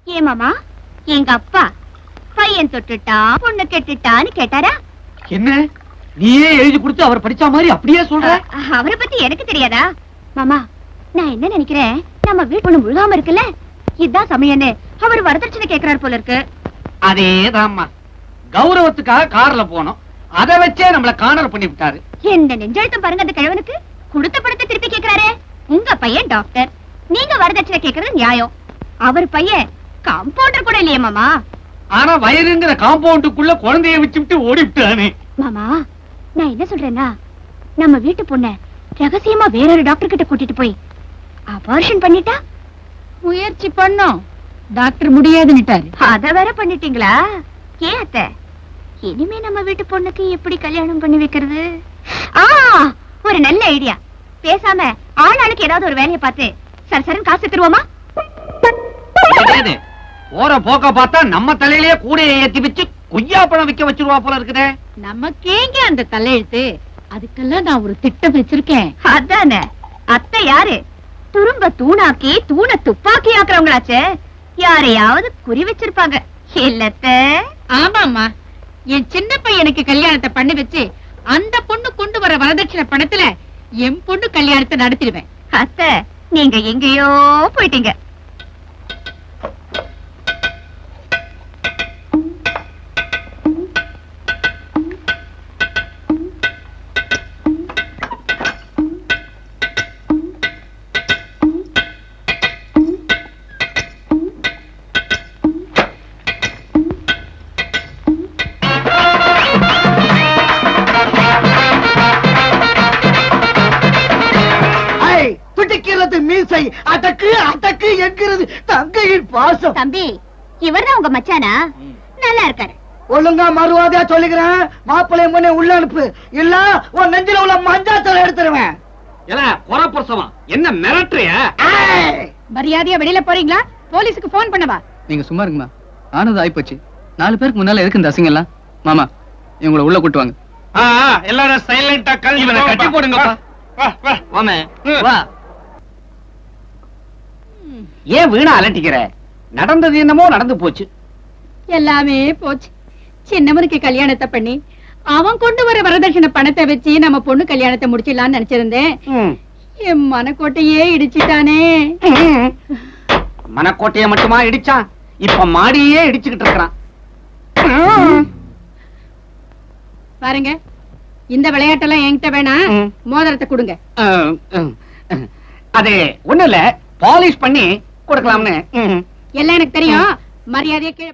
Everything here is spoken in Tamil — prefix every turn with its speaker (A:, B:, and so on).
A: ஏமாமா, எங்க அப்பா பையன் தொட்டுட்டா பொண்ணு கெட்டுட்டான்னு கேட்டாரா?
B: என்ன நீயே எழுதி கொடுத்து அவர் படிச்ச மாதிரி அப்படியே சொல்ற?
A: அவரை பத்தி எனக்கு தெரியாதா? மாமா, நான் என்ன நினைக்கிறேன், நம்ம வீட்டு பொண்ணு முழுகாம இருக்குல்ல, இதான் சமயன்னு அவர் வரதட்சணை கேட்கிறார் போல இருக்கு.
B: அதேதாம்மா, கௌரவத்துக்காக கார்ல போனோம், அதை வச்சே நம்மள காணல் பண்ணி விட்டாரு.
A: என்ன நெஞ்செழுத்தம் பாருங்க அந்த கிழவனுக்கு. கொடுத்த பணத்தை திருப்பி கேட்கிறாரே. உங்க பையன் டாக்டர், நீங்க வரதட்சணை கேட்கறது நியாயம். அவர் பையன் காம்பவுண்டர் கூட இல்லையே மாமா.
B: ஆனா வயதுங்கிற காம்பவுண்டுக்குள்ள குழந்தைய வச்சுட்டு ஓடிவிட்டானே.
A: மாமா, நான் என்ன சொல்றேன்னா, நம்ம வீட்டு பொண்ண ரகசியமா வேறொரு டாக்டர் கிட்ட கூட்டிட்டு போய் அபார்ஷன் பண்ணிட்டா?
C: முயற்சி பண்ணோம், டாக்டர் முடியாதுன்னுட்டாரு.
A: அத வேற பண்ணிட்டீங்களா? ஏன் அத்தை, இனிமே நம்ம வீட்டு பொண்ணுக்கு எப்படி கல்யாணம் பண்ணி வைக்கிறது? ஒரு நல்ல ஐடியா. பேசாம ஆளாளுக்கு ஏதாவது ஒரு வேலையை பார்த்து சரசரன் காசு தருவோமா?
B: போற போக்க பார்த்தா நம்ம தலையிலேயே கூடையை ஏத்தி வச்சு கொய்யா பழம் விக்க வச்சிருவா போல இருக்குதே.
C: நமக்கேங்க அந்த தலையெழுத்து? அதுக்கெல்லாம் நான் ஒரு திட்டம் வச்சிருக்கேன்.
A: அதானே, அத்தை யாரு? துரும்ப தூணாக்கி தூண துப்பாக்கி ஆக்குறவங்களாச்சே. யாரையாவது குறி வச்சிருப்பாங்க இல்லத்த?
C: ஆமாமா, என் சின்ன பையனுக்கு கல்யாணத்தை பண்ணி வச்சு அந்த பொண்ணு கொண்டு வர வரதட்சணை பணத்துல என் பொண்ணு கல்யாணத்தை நடத்திடுவேன்.
A: அத்தை, நீங்க எங்கேயோ போயிட்டீங்க.
D: மீசை அதக்கு அதக்கு என்கிறது தங்கையின் பாசம்.
A: தம்பி, இவர்தான் உங்க மச்சானா? நல்லா இருக்காரு.
D: ஒழுங்கா மறுவாதையா சொல்லிக்கிறேன், மாப்பிள்ளை முன்னே உள்ள அனுப்பு, இல்ல உன் நெஞ்சில உள்ள மஞ்சாத்தலை எடுத்துருவேன்.
B: என்ன மிரட்டுறிய?
C: மரியாதையா வெளியில போறீங்களா? போலீஸுக்கு போன் பண்ணவா?
E: நீங்க சும்மா இருங்கம்மா, ஆனது ஆயிப்போச்சு. 4 பேருக்கு முன்னால எதுக்கு இந்த அசிங்கம் எல்லாம்? மாமா, இவங்களை உள்ள கூட்டு வாங்க.
B: எல்லாரும் சைலண்டா கட்டி போடுங்க. ஏன் வீணா அலட்டிக்கிற? நடந்தது என்னமோ நடந்து போச்சு.
C: எல்லாமே போச்சு. சின்னவனுக்கு கல்யாணத்தை பண்ணி அவன் கொண்டு வர வரதட்சணை பணத்தை வச்சு நம்ம பொண்ணு கல்யாணத்தை முடிச்சிடலாம்னு நினைச்சிருந்தேன். என் மனக்கோட்டையே இடிச்சுட்டானே.
B: மனக்கோட்டையை மட்டுமா இடிச்சான், இப்ப மாடியே இடிச்சுக்கிட்டு இருக்கிறான்.
C: பாருங்க, இந்த விளையாட்டெல்லாம் என்கிட்ட வேணாம். மோதிரத்தை கொடுங்க.
B: அது ஒண்ணு இல்ல, பாலிஷ் பண்ணி கொடுக்கலாம்னு.
C: எல்லாம் எனக்கு தெரியும். மரியாதையா கீழே